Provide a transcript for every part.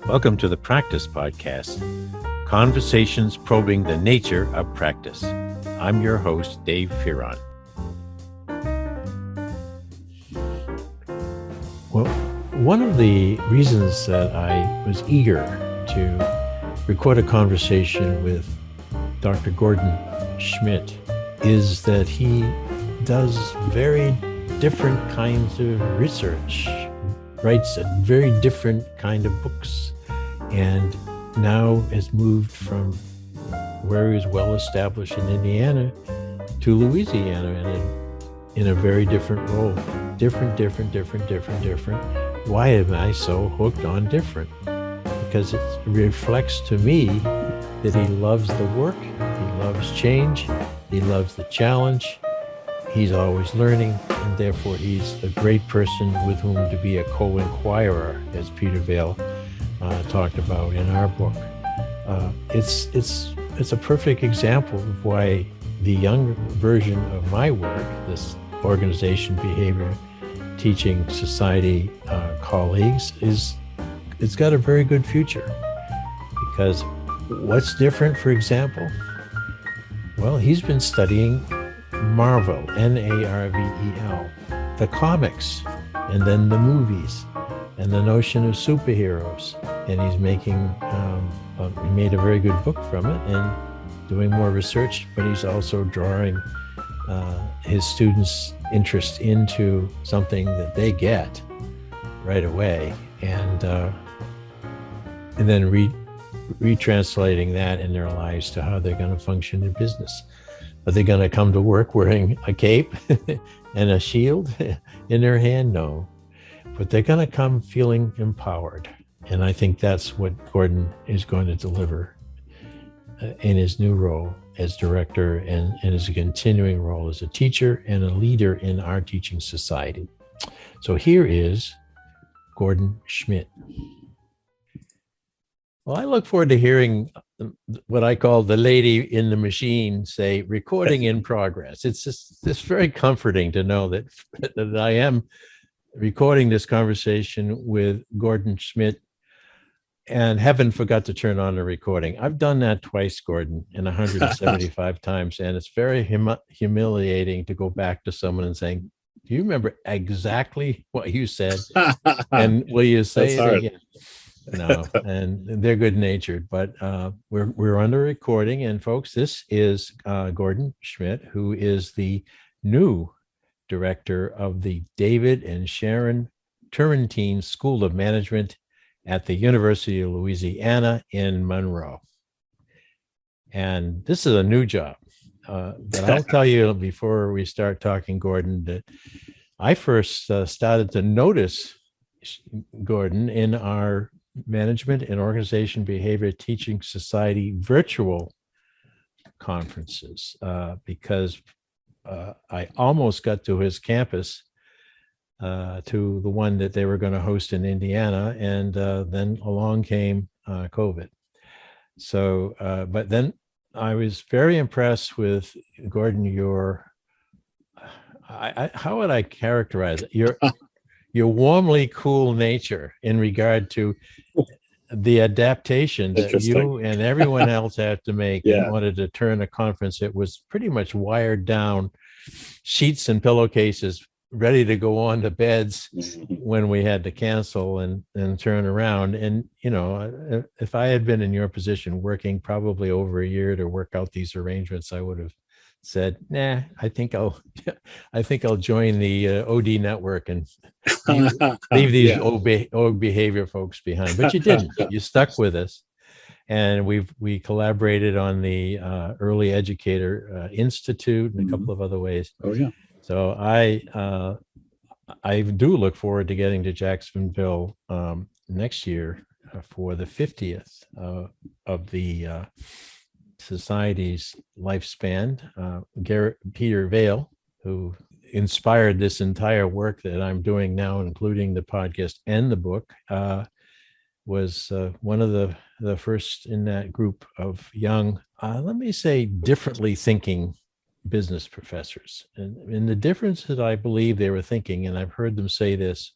Welcome to the Practice Podcast, conversations probing the nature of practice. I'm your host, Dave Fearon. Well, one of the reasons that I was eager to record a conversation with Dr. Gordon Schmidt is that he does very different kinds of research, writes a very different kind of books, and now has moved from where he was well established in Indiana to Louisiana in a very different role. Different. Why am I so hooked on different? Because it reflects to me that he loves the work, he loves change, he loves the challenge, he's always learning, and therefore he's a great person with whom to be a co-inquirer, as Peter Vail talked about in our book. It's a perfect example of why the young version of my work, this organization behavior teaching society colleagues, it's got a very good future. Because what's different, for example? Well, he's been studying Marvel, Marvel, the comics, and then the movies, and the notion of superheroes. And he's making, he made a very good book from it and doing more research, but he's also drawing his students' interest into something that they get right away, and then retranslating that in their lives to how they're going to function in business. Are they going to come to work wearing a cape and a shield in their hand? No. But they're going to come feeling empowered. And I think that's what Gordon is going to deliver in his new role as director and his continuing role as a teacher and a leader in our teaching society. So here is Gordon Schmidt. Well, I look forward to hearing what I call the lady in the machine say, recording in progress. It's just very comforting to know that I am recording this conversation with Gordon Schmidt and haven't forgot to turn on the recording. I've done that twice, Gordon, and 175 times, and it's very humiliating to go back to someone and saying, do you remember exactly what you said? And will you say it again? No, and they're good-natured, but we're on the recording, and folks, this is Gordon Schmidt, who is the new director of the David and Sharon Turrentine School of Management at the University of Louisiana in Monroe. And this is a new job, but I'll tell you before we start talking, Gordon, that I first started to notice Gordon in our Management and Organization Behavior Teaching Society virtual conferences because I almost got to his campus, to the one that they were going to host in Indiana, and then along came COVID. So, but then I was very impressed with Gordon, how would I characterize it? Your warmly cool nature in regard to the adaptation that you and everyone else had to make in order to turn a conference. It was pretty much wired down, sheets and pillowcases ready to go on to beds when we had to cancel and turn around. And, you know, if I had been in your position working probably over a year to work out these arrangements, I would have said, nah, I think I'll join the OD network and leave these OG behavior folks behind. But you didn't. You stuck with us, and we collaborated on the Early Educator Institute and a couple of other ways. Oh yeah. So I do look forward to getting to Jacksonville next year for the 50th of the Society's lifespan. Peter Vail, who inspired this entire work that I'm doing now, including the podcast and the book, was one of the first in that group of young, let me say, differently thinking business professors. And the difference that I believe they were thinking, and I've heard them say this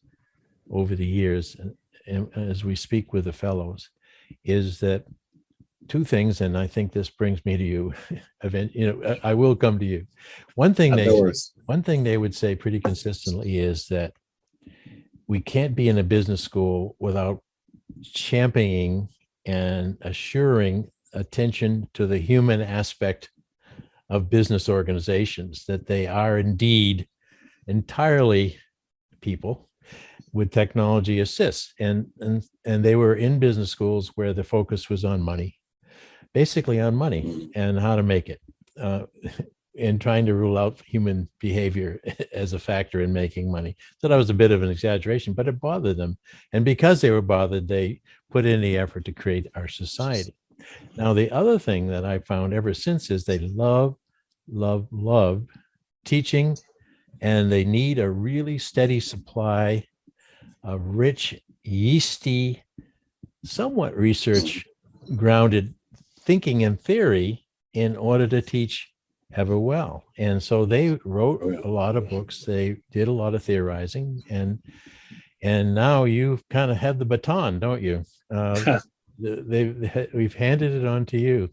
over the years, as we speak with the fellows, is that two things, and I think this brings me to you. I will come to you. One thing they would say pretty consistently is that we can't be in a business school without championing and assuring attention to the human aspect of business organizations, that they are indeed entirely people with technology assists. And they were in business schools where the focus was on money, basically on money and how to make it, and trying to rule out human behavior as a factor in making money. So that was a bit of an exaggeration, but it bothered them. And because they were bothered, they put in the effort to create our society. Now, the other thing that I found ever since is they love teaching, and they need a really steady supply of rich, yeasty, somewhat research grounded thinking and theory in order to teach ever well. And so they wrote a lot of books, they did a lot of theorizing, and now you kind of have the baton, don't you? We've handed it on to you.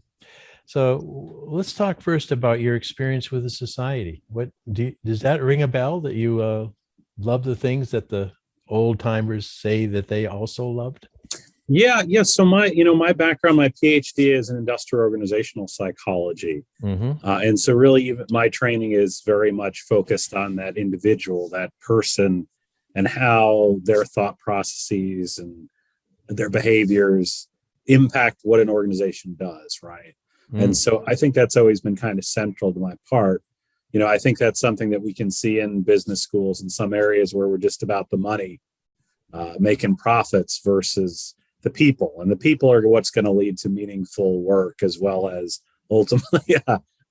So let's talk first about your experience with the society. Does that ring a bell, that you love the things that the old timers say that they also loved? Yeah. So my background, my PhD is in industrial organizational psychology. And so really even my training is very much focused on that individual, that person, and how their thought processes and their behaviors impact what an organization does, right? And so I think that's always been kind of central to my part. I think that's something that we can see in business schools in some areas where we're just about the money, making profits versus the people. And the people are what's going to lead to meaningful work as well as ultimately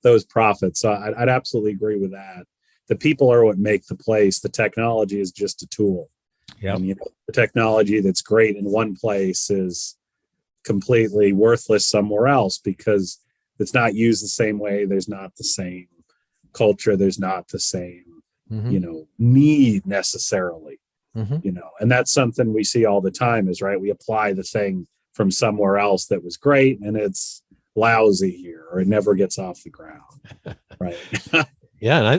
those profits. So I'd absolutely agree with that. The people are what make the place. The technology is just a tool. Yeah. And the technology that's great in one place is completely worthless somewhere else because it's not used the same way. There's not the same culture. There's not the same, need necessarily. And that's something we see all the time is, right, we apply the thing from somewhere else that was great and it's lousy here, or it never gets off the ground. Right. Yeah.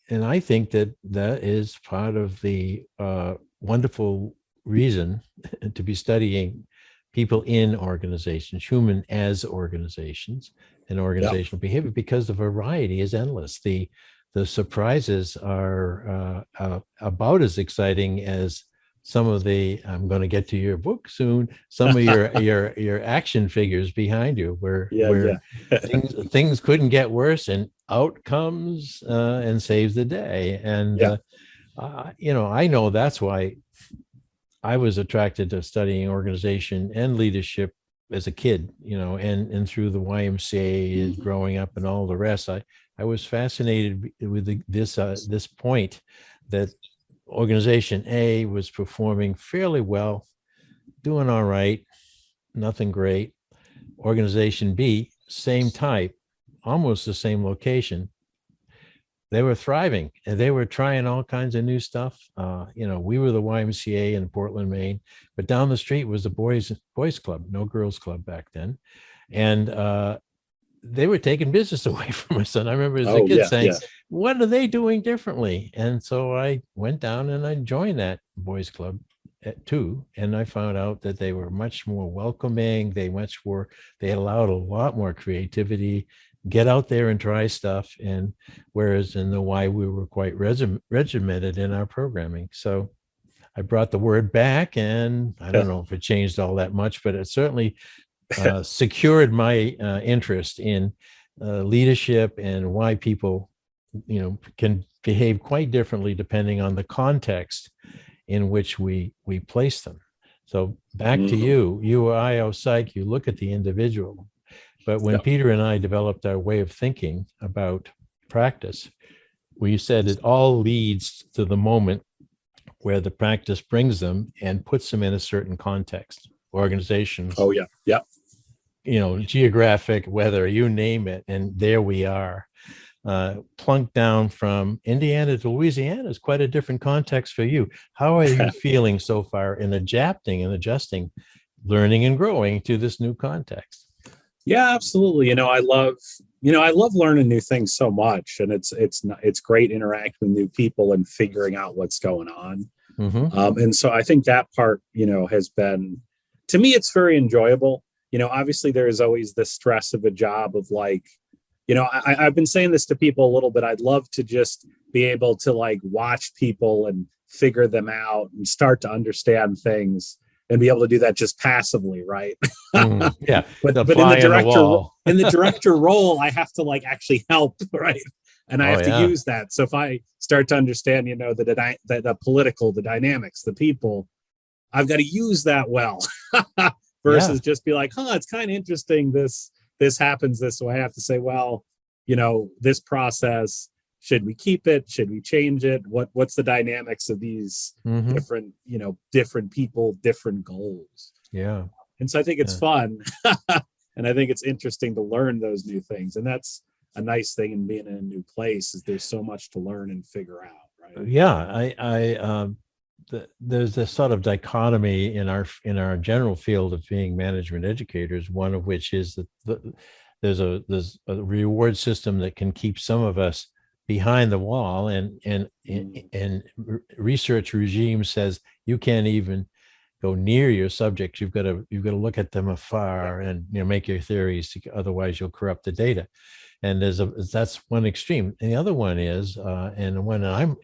And I think that is part of the wonderful reason to be studying people in organizations, human as organizations, and organizational behavior, because the variety is endless. The surprises are about as exciting as some of the, I'm going to get to your book soon, some of your action figures behind you, where things couldn't get worse, and out comes and saves the day. And I know that's why I was attracted to studying organization and leadership as a kid, and through the YMCA, growing up and all the rest. I was fascinated with this point that organization A was performing fairly well, doing all right, nothing great. Organization B, same type, almost the same location. They were thriving and they were trying all kinds of new stuff. We were the YMCA in Portland, Maine, but down the street was the boys club, no girls club back then. And they were taking business away from us. And I remember as a kid saying, what are they doing differently? And so I went down and I joined that boys club too. And I found out that they were much more welcoming. They allowed a lot more creativity, get out there and try stuff. And whereas in the Y, we were quite regimented in our programming. So I brought the word back, and I don't know if it changed all that much, but it certainly secured my interest in leadership and why people, can behave quite differently depending on the context in which we place them. So back to you are IO Psych, you look at the individual. But when Peter and I developed our way of thinking about practice, we said it all leads to the moment where the practice brings them and puts them in a certain context, organization. Geographic, weather, you name it. And there we are. plunked down from Indiana to Louisiana is quite a different context for you. How are you feeling so far in adapting and adjusting, learning and growing to this new context? Yeah, absolutely. I love learning new things so much, and it's great interacting with new people and figuring out what's going on. Mm-hmm. And so I think that part, has been, to me, it's very enjoyable. Obviously there is always the stress of a job of like, I've been saying this to people a little bit. I'd love to just be able to like watch people and figure them out and start to understand things and be able to do that just passively, right? Yeah, the but fly on the wall. in the director role, I have to like actually help, right? And I Oh have to yeah. use that. So if I start to understand, the political, the dynamics, the people, I've got to use that well Yeah. versus just be like, it's kind of interesting. This happens this way. I have to say, well, this process, should we keep it? Should we change it? What's the dynamics of these Mm-hmm. different people, different goals? Yeah. And so I think it's Yeah. fun. And I think it's interesting to learn those new things. And that's a nice thing in being in a new place, is there's so much to learn and figure out. Right. Yeah. There's this sort of dichotomy in our general field of being management educators. One of which is that there's a reward system that can keep some of us behind the wall, and research regime says you can't even go near your subjects. You've got to look at them afar and make your theories. Otherwise, you'll corrupt the data. And that's one extreme. And the other one is, and one I'm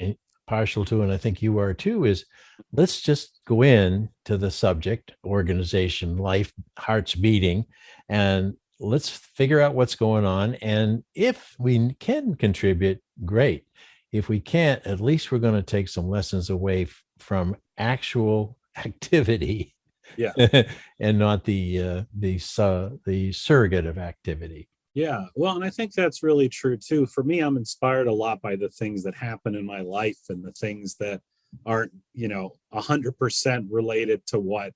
partial to, and I think you are too, is let's just go in to the subject, organization, life, heart's beating, and let's figure out what's going on. And if we can contribute, great. If we can't, at least we're going to take some lessons away from actual activity, Yeah. and not the surrogate of activity. Yeah. Well, and I think that's really true too. For me, I'm inspired a lot by the things that happen in my life and the things that aren't, 100% related to what,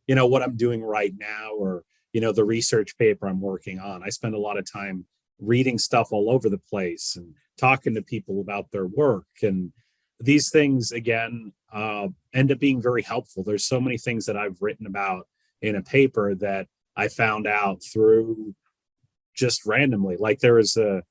what I'm doing right now, or, the research paper I'm working on. I spend a lot of time reading stuff all over the place and talking to people about their work. And these things, again, end up being very helpful. There's so many things that I've written about in a paper that I found out through just randomly. Like there's a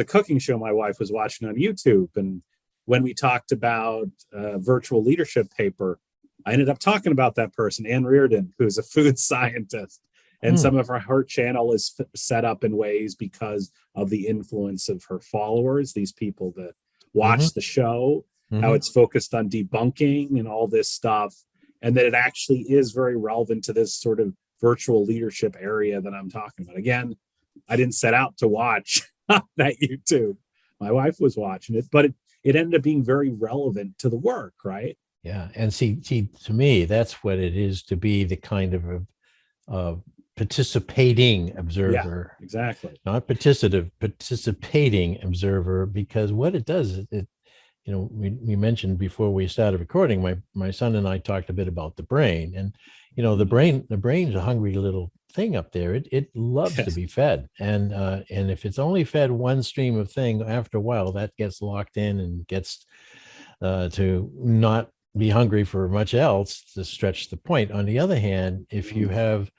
cooking show my wife was watching on YouTube, and when we talked about virtual leadership paper, I ended up talking about that person, Ann Reardon, who's a food scientist. And some of her channel is set up in ways because of the influence of her followers, these people that watch the show, how it's focused on debunking and all this stuff, and that it actually is very relevant to this sort of virtual leadership area that I'm talking about. Again, I didn't set out to watch that YouTube. My wife was watching it, but it ended up being very relevant to the work, right? Yeah. And see, to me, that's what it is to be the kind of a participating observer. Yeah, exactly. Not participating observer, because what it does, we mentioned before we started recording, my son and I talked a bit about the brain, and the brain's a hungry little thing up there. It loves to be fed, and if it's only fed one stream of thing, after a while that gets locked in and gets to not be hungry for much else, to stretch the point. On the other hand, if you have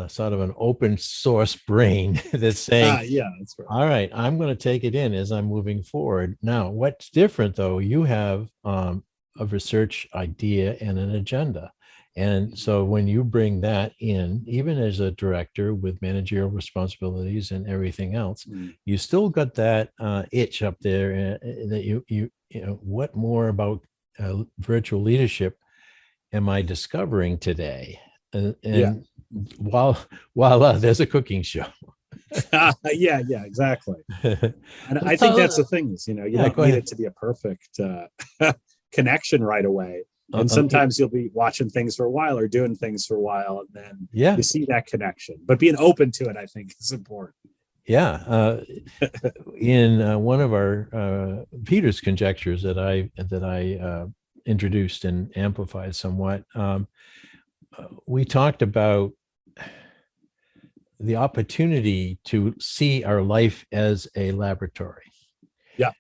sort of an open source brain that's saying, yeah, that's right. All right, I'm going to take it in as I'm moving forward. Now, what's different though, you have a research idea and an agenda. And so when you bring that in, even as a director with managerial responsibilities and everything else, you still got that itch up there that you what more about virtual leadership am I discovering today? And while there's a cooking show. Yeah, exactly. And I think that's the thing is, you don't need it to be a perfect connection right away. And sometimes you'll be watching things for a while or doing things for a while, and then you see that connection. But being open to it, I think, is important. Yeah. In one of our Peter's conjectures that I introduced and amplified somewhat, we talked about the opportunity to see our life as a laboratory. Yeah.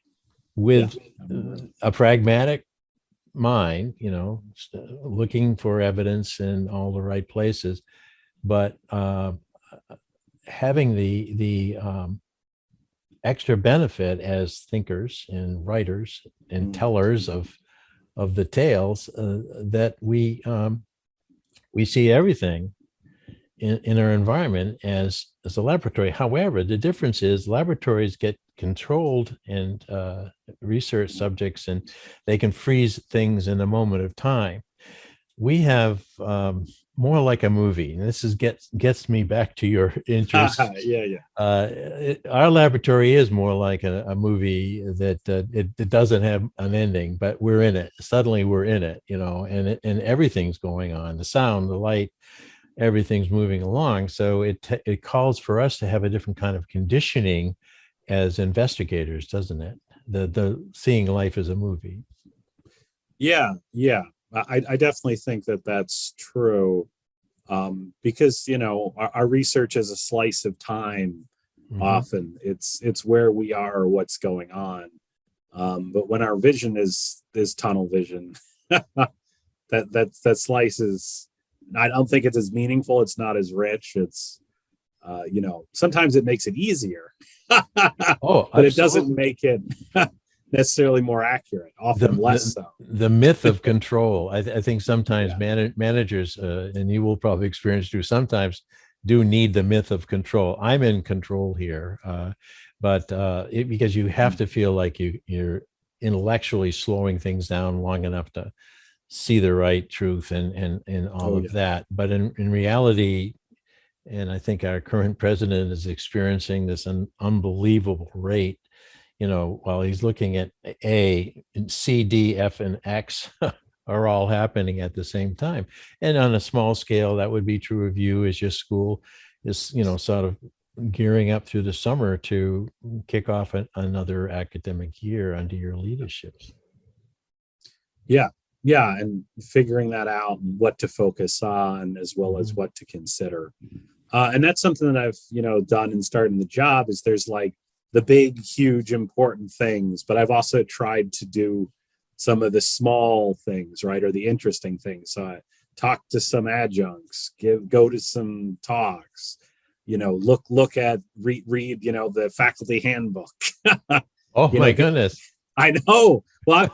With Yeah. a pragmatic mind, looking for evidence in all the right places, but having the extra benefit as thinkers and writers and tellers of the tales, that we see everything in our environment as a laboratory. However, the difference is laboratories get controlled and research subjects, and they can freeze things in a moment of time. We have more like a movie, and this gets me back to your interest. Our laboratory is more like a movie that it doesn't have an ending, but we're in it. Suddenly we're in it, and everything's going on, the sound, the light, everything's moving along. So it calls for us to have a different kind of conditioning as investigators, doesn't it? The seeing life as a movie. Yeah. I definitely think that that's true, because our research is a slice of time. Often it's where we are or what's going on, but when our vision is tunnel vision, that slice is, I don't think it's as meaningful. It's not as rich. It's sometimes it makes it easier, but it doesn't make it necessarily more accurate, often less so. The myth of control. I think sometimes managers, and you will probably experience too, sometimes do need the myth of control. I'm in control here, but because you have to feel like you're intellectually slowing things down long enough to see the right truth and all of that. But in reality, and I think our current president is experiencing this an unbelievable rate, while he's looking at A, C, D, F, and X are all happening at the same time. And on a small scale, that would be true of you as your school is, sort of gearing up through the summer to kick off another academic year under your leadership. Yeah. And figuring that out and what to focus on, as well as what to consider. And that's something that I've, done and started in the job, is there's like the big, huge, important things, but I've also tried to do some of the small things, right? Or the interesting things. So I talk to some adjuncts, go to some talks, look at, read, the faculty handbook. Oh my goodness. I know. Well,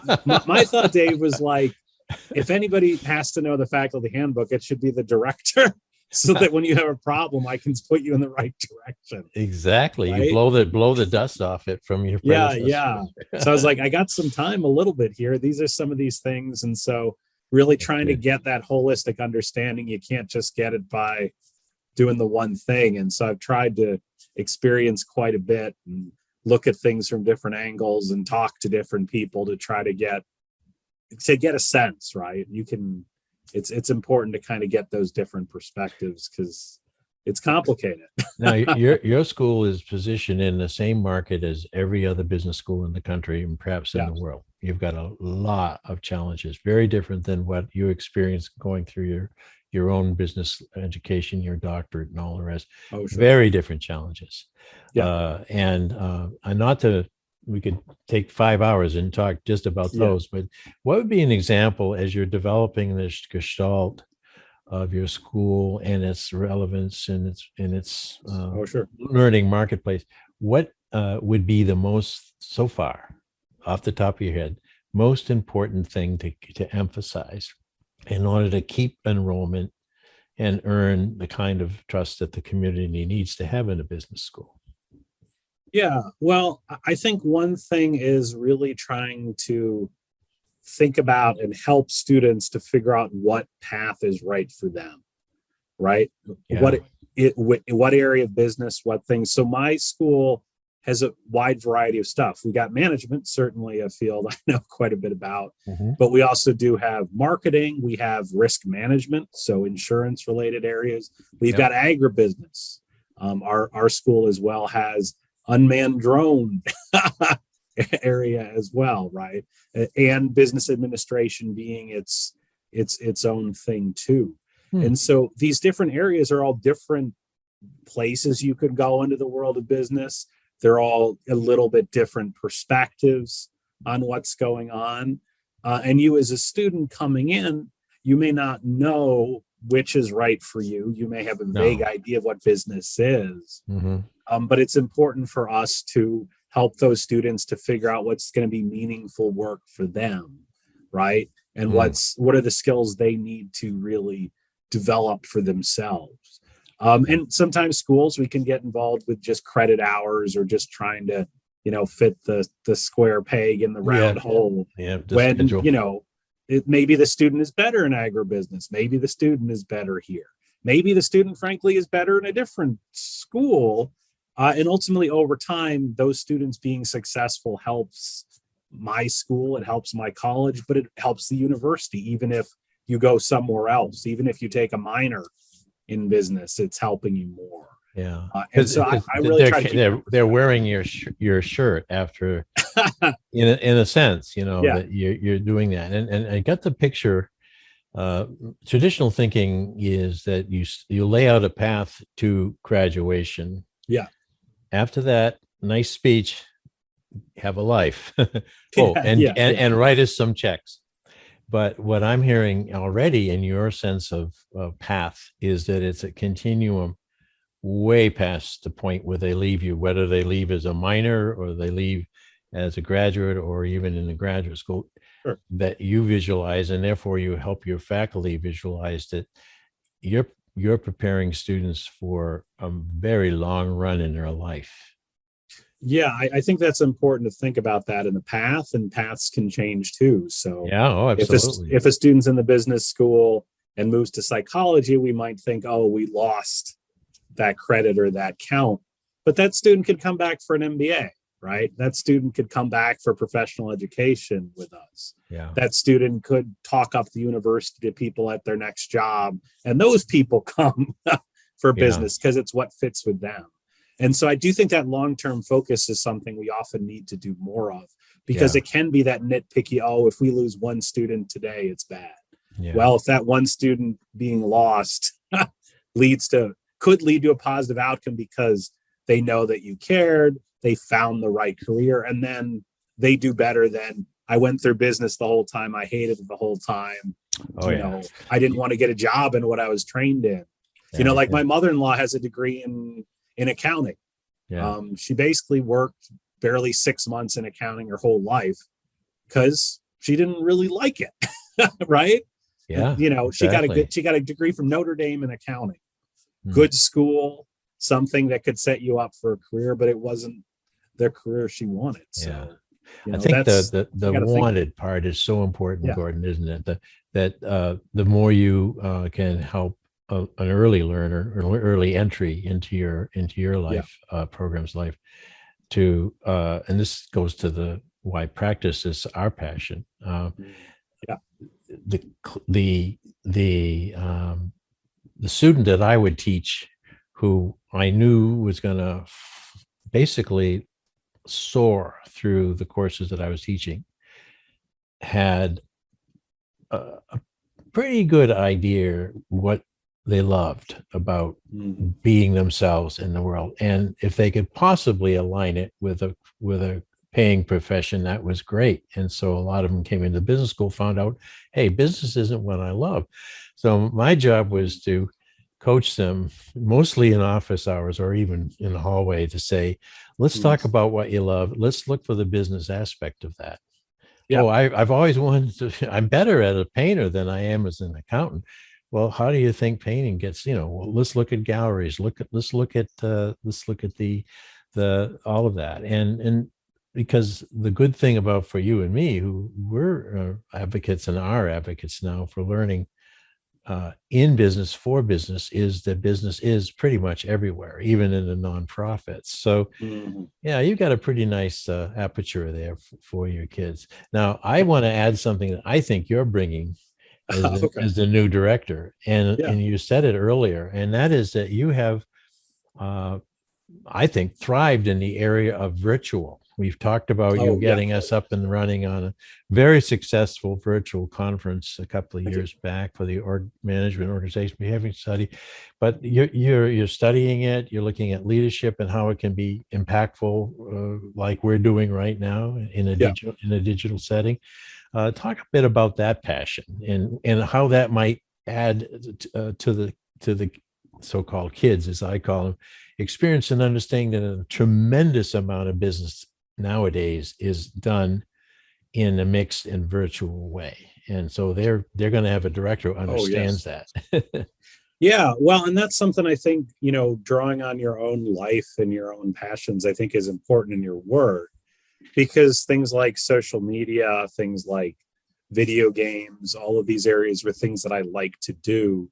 my thought, Dave, was like, if anybody has to know the faculty handbook, it should be the director. So that when you have a problem, I can put you in the right direction. Exactly. Right? You blow the dust off it from your predecessor. Yeah. So I was like, I got some time a little bit here. These are some of these things. And so really trying to get that holistic understanding. You can't just get it by doing the one thing. And so I've tried to experience quite a bit and look at things from different angles and talk to different people to try to get a sense, right? It's important to kind of get those different perspectives, because it's complicated. Now, your school is positioned in the same market as every other business school in the country, and perhaps in the world. You've got a lot of challenges, very different than what you experienced going through your own business education, your doctorate, and all the rest. Oh, sure. Very different challenges. We could take 5 hours and talk just about those, but what would be an example, as you're developing this gestalt of your school and its relevance and its learning marketplace, what would be the most, so far, off the top of your head, most important thing to emphasize in order to keep enrollment and earn the kind of trust that the community needs to have in a business school? Yeah, well, I think one thing is really trying to think about and help students to figure out what path is right for them, right? Yeah. What area of business, what things. So my school has a wide variety of stuff. We got management, certainly a field I know quite a bit about, but we also do have marketing. We have risk management, so insurance related areas. We've got agribusiness. Our school as well has unmanned drone area as well, right? And business administration being its own thing too. And so these different areas are all different places you could go into the world of business. They're all a little bit different perspectives on what's going on. And you, as a student coming in, you may not know which is right for you. You may have a vague idea of what business is. But it's important for us to help those students to figure out what's going to be meaningful work for them, right? And what are the skills they need to really develop for themselves. And sometimes schools, we can get involved with just credit hours or just trying to, fit the square peg in the round hole. When, schedule. Maybe the student is better in agribusiness. Maybe the student is better here. Maybe the student, frankly, is better in a different school. And ultimately, over time, those students being successful helps my school, it helps my college, but it helps the university. Even if you go somewhere else, even if you take a minor in business, it's helping you more. Yeah. And so I really try to they're wearing your shirt after, in a sense, that you're doing that. And I got the picture. Traditional thinking is that you lay out a path to graduation. Yeah. After that, nice speech, have a life. And write us some checks. But what I'm hearing already in your sense of path is that it's a continuum way past the point where they leave you, whether they leave as a minor or they leave as a graduate or even in the graduate school, that you visualize, and therefore you help your faculty visualize that you're preparing students for a very long run in their life. Yeah, I think that's important to think about that in the path, and paths can change too. So absolutely. If a student's in the business school and moves to psychology, we might think, oh, we lost that credit or that count. But that student could come back for an MBA, right? That student could come back for professional education with us. Yeah. That student could talk up the university to people at their next job. And those people come for business because it's what fits with them. And so I do think that long-term focus is something we often need to do more of, because it can be that nitpicky, if we lose one student today, it's bad. Yeah. Well, if that one student being lost could lead to a positive outcome because they know that you cared, they found the right career, and then they do better than I went through business the whole time. I hated it the whole time. I didn't want to get a job in what I was trained in. My mother-in-law has a degree in accounting. Yeah. She basically worked barely 6 months in accounting her whole life because she didn't really like it. Right. Yeah. Exactly. She got a degree from Notre Dame in accounting. Good school, something that could set you up for a career, but it wasn't the career she wanted. So, I think the wanted part is so important, Gordon, isn't it? That the more you can help an early learner or early entry into your life, program's life, to and this goes to why practice is our passion. The student that I would teach, who I knew was going to basically soar through the courses that I was teaching, had a pretty good idea what they loved about being themselves in the world, and if they could possibly align it with a paying profession, that was great. And so a lot of them came into business school, found out, hey, business isn't what I love. So my job was to coach them, mostly in office hours or even in the hallway, to say, let's talk about what you love. Let's look for the business aspect of that. I've always wanted to, I'm better at a painter than I am as an accountant. Well, how do you think painting gets, well, let's look at galleries, let's look at the all of that. And because the good thing about, for you and me, who we're advocates and are advocates now for learning in business for business, is that business is pretty much everywhere, even in the nonprofits. So you've got a pretty nice aperture there for your kids. Now, I want to add something that I think you're bringing as the new director. And you said it earlier, and that is that you have, I think, thrived in the area of virtual. We've talked about you getting us up and running on a very successful virtual conference a couple of years back for the management organization behavior study. But you're studying it. You're looking at leadership and how it can be impactful, like we're doing right now in a digital setting. Talk a bit about that passion and how that might add to the so-called kids, as I call them, experience and understanding that a tremendous amount of business nowadays is done in a mixed and virtual way. And so they're going to have a director who understands that. Yeah, well, and that's something I think, drawing on your own life and your own passions, I think is important in your work, because things like social media, things like video games, all of these areas were things that I like to do.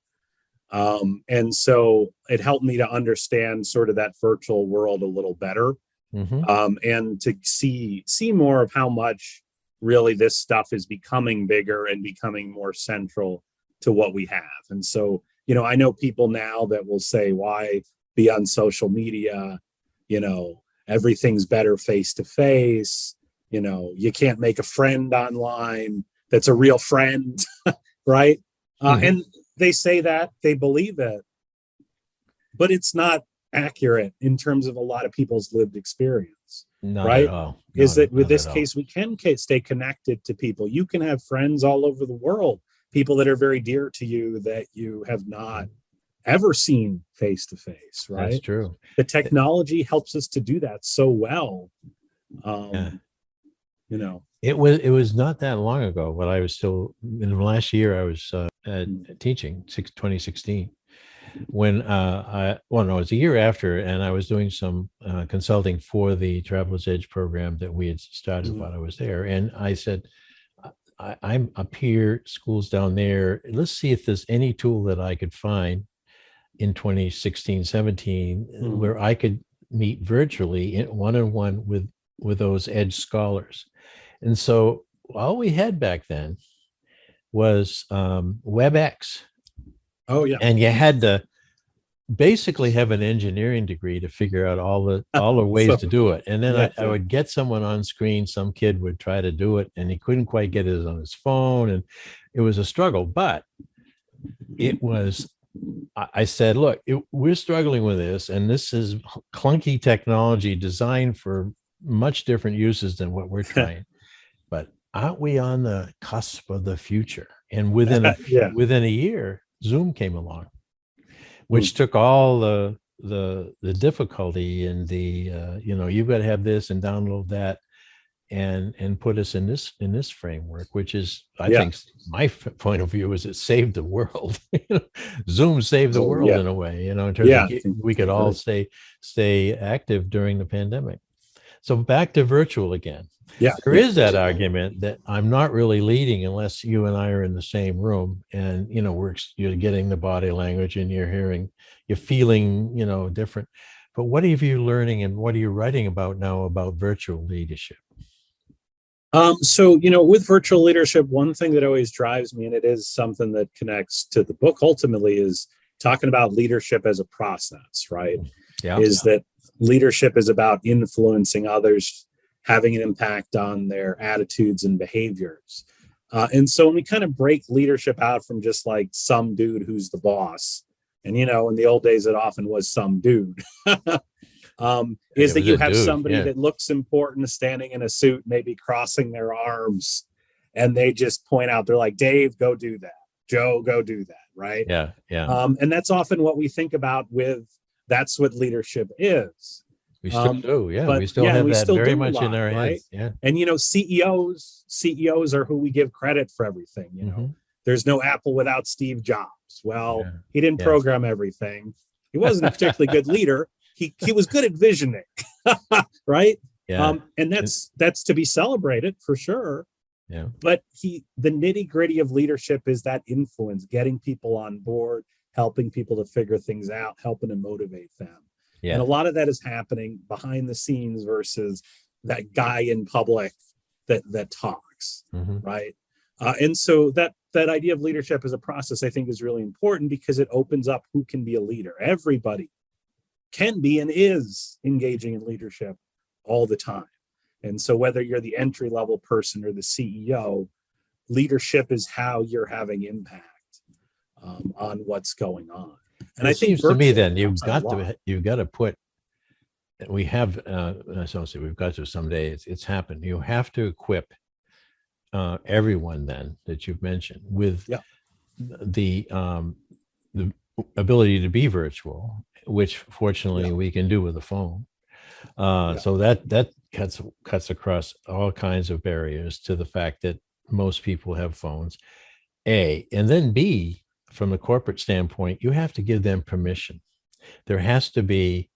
And so it helped me to understand sort of that virtual world a little better, and to see more of how much really this stuff is becoming bigger and becoming more central to what we have. And so, I know people now that will say, why be on social media? Everything's better face to face. You can't make a friend online that's a real friend, right? And they say that, they believe it, but it's not accurate in terms of a lot of people's lived experience. Not right? At all. Is that with this case, we can stay connected to people. You can have friends all over the world, people that are very dear to you that you have not ever seen face to face, right? That's true. The technology helps us to do that so well. It was not that long ago, but I was still in the last year I was teaching 2016 when it was a year after, and I was doing some consulting for the Traveler's Edge program that we had started while I was there. And I said, I'm up here, school's down there. Let's see if there's any tool that I could find in 2016, 17, where I could meet virtually one-on-one with those Edge scholars. And so all we had back then was WebEx. Oh, yeah. And you had to basically have an engineering degree to figure out all the ways to do it. And then I would get someone on screen, some kid would try to do it, and he couldn't quite get it on his phone. And it was a struggle, but it was, I said, look, we're struggling with this, and this is clunky technology designed for much different uses than what we're trying. But aren't we on the cusp of the future? And within a year, Zoom came along, which took all the difficulty and the you've got to have this and download that, and put us in this framework, which is, I think, my point of view is it saved the world. Zoom saved the world in a way, in terms of we could all stay active during the pandemic. So back to virtual again. There is that argument that I'm not really leading unless you and I are in the same room, and you're getting the body language and you're feeling different. But what are you learning, and what are you writing about now about virtual leadership? So with virtual leadership, one thing that always drives me, and it is something that connects to the book ultimately, is talking about leadership as a process, right? That leadership is about influencing others, having an impact on their attitudes and behaviors. And so when we kind of break leadership out from just like some dude who's the boss, and in the old days it often was some dude, is that you have somebody that looks important standing in a suit, maybe crossing their arms, and they just point out, they're like, Dave, go do that. Joe, go do that, right? And that's often what we think about that's what leadership is. We still do, we still have that very much in our heads. And CEOs are who we give credit for everything. There's no Apple without Steve Jobs. Well, he didn't program everything. He wasn't a particularly good leader. He was good at visioning, right? And that's to be celebrated for sure. But the nitty gritty of leadership is that influence, getting people on board, helping people to figure things out, helping to motivate them. And a lot of that is happening behind the scenes versus that guy in public that talks, right? And so that idea of leadership as a process, I think, is really important, because it opens up who can be a leader. Everybody can be and is engaging in leadership all the time. And so whether you're the entry level person or the CEO, leadership is how you're having impact on what's going on. And it I think seems to me virtual then helps a lot. you've got to put, we have, associate, we've got to someday, it's happened. You have to equip everyone then that you've mentioned with Yeah. the ability to be virtual, which fortunately Yeah. we can do with a phone. Yeah. So that cuts across all kinds of barriers to the fact that most people have phones. A, and then B, from the corporate standpoint, you have to give them permission. There has to be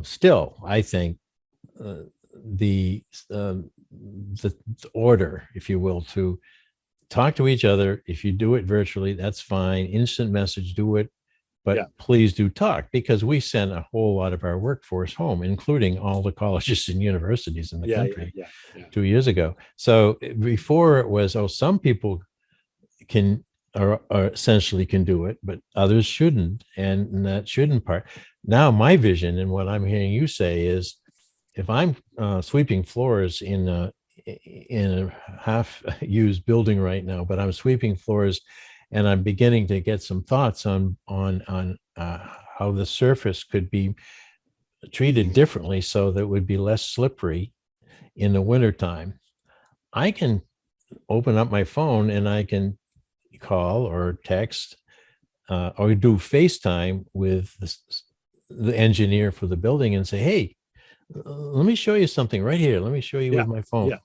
still, I think, uh, the the order, if you will, to talk to each other. If you do it virtually, that's fine. Instant message, do it, but Yeah. please do talk, because we send a whole lot of our workforce home, including all the colleges and universities in the Yeah. Yeah. country Yeah. Yeah. 2 years ago. So before it was, oh, some people can or essentially can do it, but others shouldn't, and that shouldn't part. Now, my vision and what I'm hearing you say is, if I'm sweeping floors in a half-used building right now, but I'm sweeping floors, and I'm beginning to get some thoughts on how the surface could be treated differently so that it would be less slippery in the wintertime. I can open up my phone and I can call or text or do FaceTime with the engineer for the building and say, hey, let me show you something right here. Let me show you Yeah. with my phone. Yeah.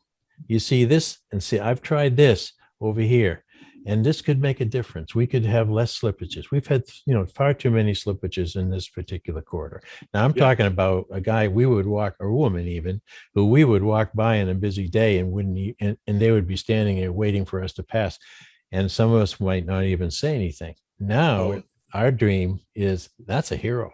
You see this, and see, I've tried this over here, and this could make a difference. We could have less slippages. We've had, far too many slippages in this particular corridor. Now I'm Yeah. talking about a guy we would walk, or a woman even, who we would walk by on a busy day and wouldn't, and they would be standing there waiting for us to pass. And some of us might not even say anything. Oh, Now, yeah. our dream is that's a hero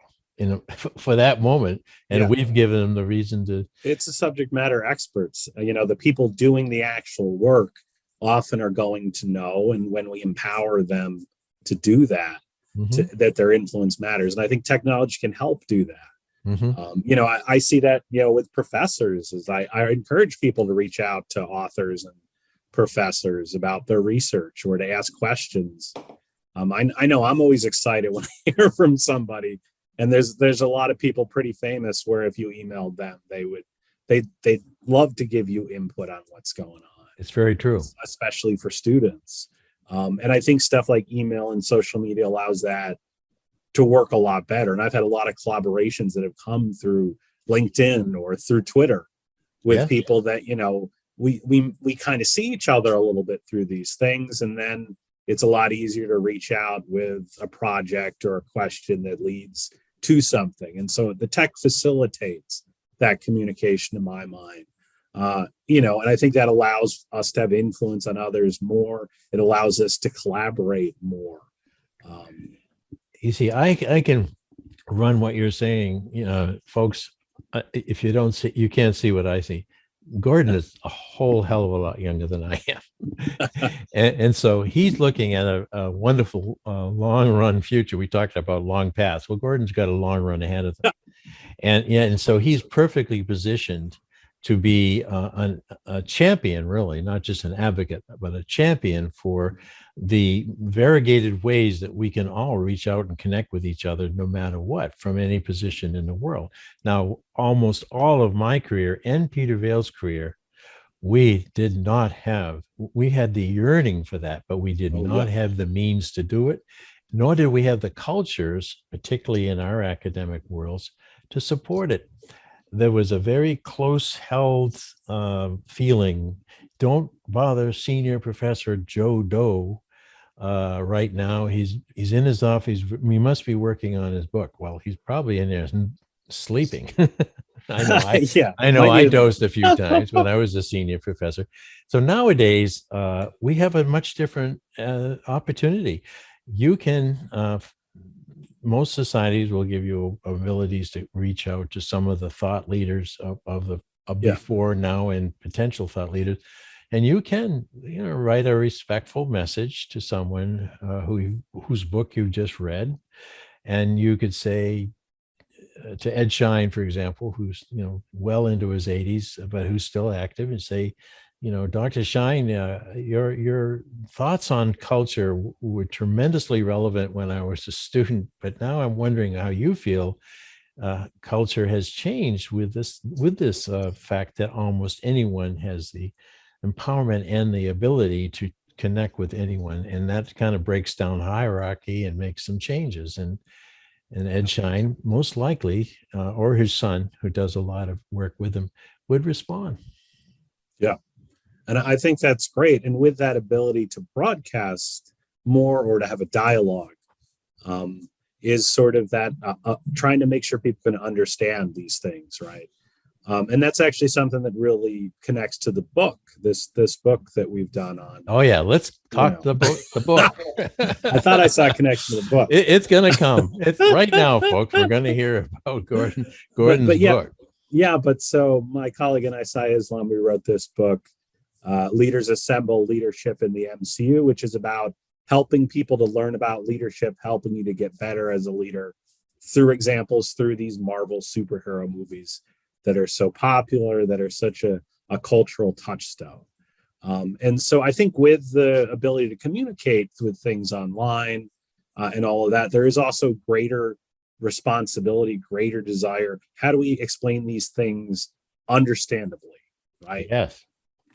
for that moment. And Yeah. we've given them the reason to. It's the subject matter experts. The people doing the actual work often are going to know. And when we empower them to do that, Mhm, that their influence matters. And I think technology can help do that. mhm. I see that, with professors, is I encourage people to reach out to authors and professors about their research or to ask questions. I know I'm always excited when I hear from somebody, and there's a lot of people pretty famous where if you emailed them, they'd love to give you input on what's going on, It's very true. especially for students. And I think stuff like email and social media allows that to work a lot better. And I've had a lot of collaborations that have come through LinkedIn or through Twitter with Yes. people that, we kind of see each other a little bit through these things. And then it's a lot easier to reach out with a project or a question that leads to something. And so the tech facilitates that communication in my mind. And I think that allows us to have influence on others more. It allows us to collaborate more. You see, I can run what you're saying, folks. If you don't see, you can't see what I see. Gordon is a whole hell of a lot younger than I am. And so he's looking at a wonderful long run future. We talked about long paths. Well, Gordon's got a long run ahead of him. And so he's perfectly positioned to be a champion, really, not just an advocate, but a champion for the variegated ways that we can all reach out and connect with each other, no matter what, from any position in the world. Now, almost all of my career and Peter Vale's career, we had the yearning for that, but we did Oh, not yeah. have the means to do it, nor did we have the cultures, particularly in our academic worlds, to support it. There was a very close held feeling. Don't bother Senior Professor Joe Doe right now. He's in his office. He must be working on his book. Well, he's probably in there sleeping. I know. Yeah, I know. might I need dozed a few times when I was a senior professor. So nowadays, we have a much different opportunity. You can most societies will give you abilities to reach out to some of the thought leaders of Yeah. before, now, and potential thought leaders, and you can write a respectful message to someone whose book you just read, and you could say, to Ed Shine, for example, who's, well into his 80s, but who's still active, and say, Dr. Shine, your thoughts on culture were tremendously relevant when I was a student, but now I'm wondering how you feel culture has changed with this fact that almost anyone has the empowerment and the ability to connect with anyone, and that kind of breaks down hierarchy and makes some changes. And Ed Shine, most likely, or his son, who does a lot of work with him, would respond. Yeah. And I think that's great. And with that ability to broadcast more or to have a dialogue, is sort of that trying to make sure people can understand these things, right? And that's actually something that really connects to the book, this book that we've done on. Oh yeah, let's talk the book. I thought I saw a connection to the book. It's going to come. It's right now, folks. We're going to hear about Gordon's book. Yeah, but so my colleague and I, Sai Islam, we wrote this book, Leaders Assemble: Leadership in the MCU, which is about helping people to learn about leadership, helping you to get better as a leader through examples, through these Marvel superhero movies that are so popular, that are such a cultural touchstone. And so I think with the ability to communicate with things online and all of that, there is also greater responsibility, greater desire. How do we explain these things understandably, right? Yes.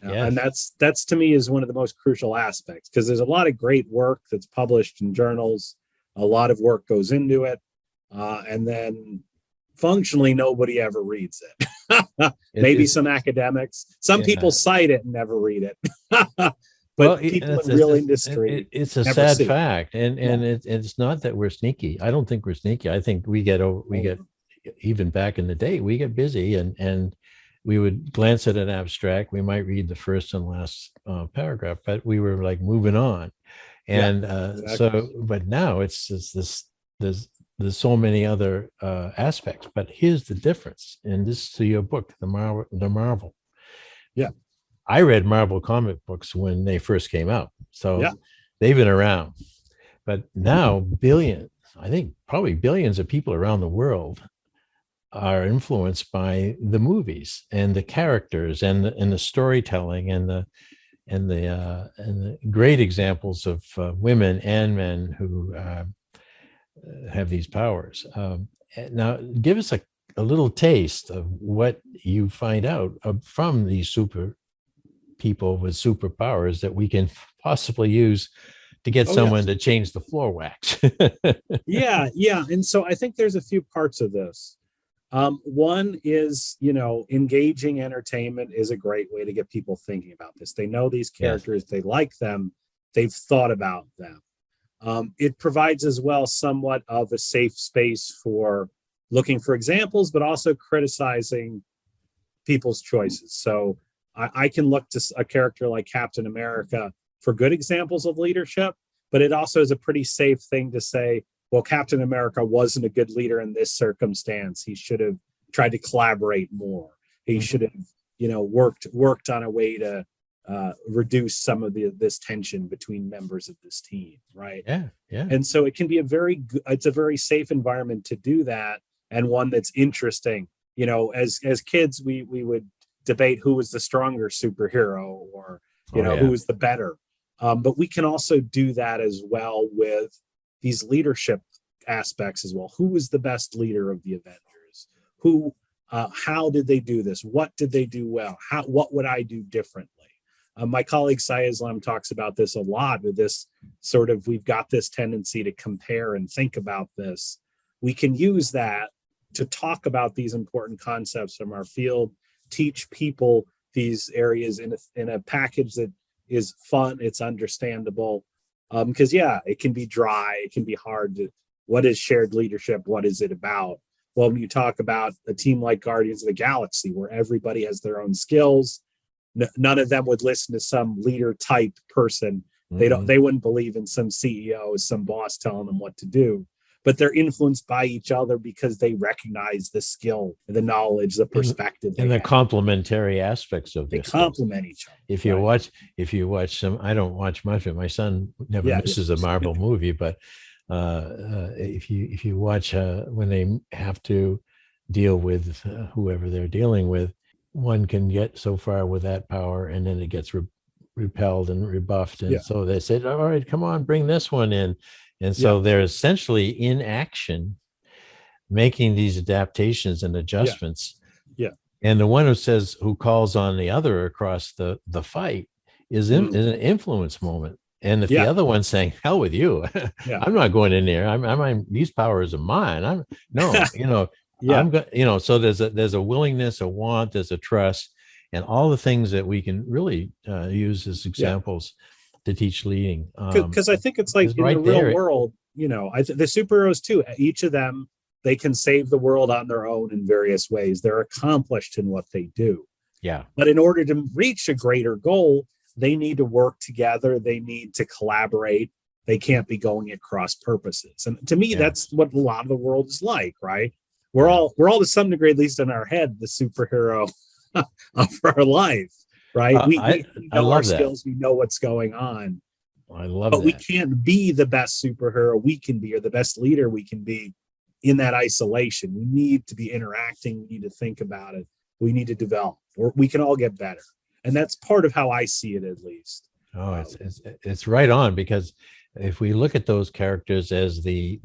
Yes. And that's to me is one of the most crucial aspects, because there's a lot of great work that's published in journals. A lot of work goes into it. And then functionally, nobody ever reads it. Maybe some academics, some people cite it and never read it. But people in real industry, it's a sad fact. And it's not that we're sneaky. I don't think we're sneaky. I think we get even back in the day, we get busy and we would glance at an abstract. We might read the first and last paragraph, but we were like moving on. And exactly. But now it's this, there's so many other aspects, but here's the difference. And this to your book, the Marvel. Yeah. I read Marvel comic books when they first came out. So they've been around, but now I think probably billions of people around the world are influenced by the movies and the characters and the storytelling and the great examples of women and men who have these powers. Now, give us a little taste of what you find out from these super people with superpowers that we can possibly use to get someone to change the floor wax. Yeah. And so I think there's a few parts of this. One is, engaging entertainment is a great way to get people thinking about this. They know these characters, they like them, they've thought about them. It provides as well somewhat of a safe space for looking for examples, but also criticizing people's choices. So I can look to a character like Captain America for good examples of leadership, but it also is a pretty safe thing to say, well, Captain America wasn't a good leader in this circumstance. He should have tried to collaborate more. He should have, worked on a way to reduce some of this tension between members of this team, right? Yeah. And so it can be it's a very safe environment to do that, and one that's interesting. As kids, we would debate who was the stronger superhero, or who was the better. But we can also do that as well with these leadership aspects as well. Who was the best leader of the Avengers? How did they do this? What did they do well? What would I do differently? My colleague Sai Islam talks about this a lot with this sort of, we've got this tendency to compare and think about this. We can use that to talk about these important concepts from our field, teach people these areas in a package that is fun, it's understandable. Because it can be dry, it can be hard to, what is shared leadership? What is it about? Well, when you talk about a team like Guardians of the Galaxy, where everybody has their own skills, none of them would listen to some leader type person. They wouldn't believe in some CEO, some boss telling them what to do, but they're influenced by each other because they recognize the skill, the knowledge, the perspective, and the complementary aspects of this. They complement each other. If you watch some, I don't watch much of it. My son never misses a Marvel movie, but if you watch when they have to deal with whoever they're dealing with, one can get so far with that power, and then it gets repelled and rebuffed. And Yeah. so they said, all right, come on, bring this one in. And Yeah. so they're essentially in action, making these adaptations and Yeah. adjustments. Yeah. And the one who calls on the other across the fight is an influence moment. And if the Yeah. other one's saying, hell with you, Yeah. I'm not going in there. These powers are mine. Yeah. So there's a willingness, a want, there's a trust, and all the things that we can really use as Yeah. examples to teach leading. Because I think it's like Is in the right real there. world, the superheroes too, each of them, they can save the world on their own in various ways. They're accomplished in what they do. Yeah. But in order to reach a greater goal, they need to work together. They need to collaborate. They can't be going at cross purposes. And to me, that's what a lot of the world is like, right? We're all to some degree, at least in our head, the superhero of our life, right? We know our skills, we know what's going on. I love but that. We can't be the best superhero we can be or the best leader we can be in that isolation. We need to be interacting. We need to think about it. We need to develop, or we can all get better. And that's part of how I see it, at least. Oh, it's right on, because if we look at those characters as the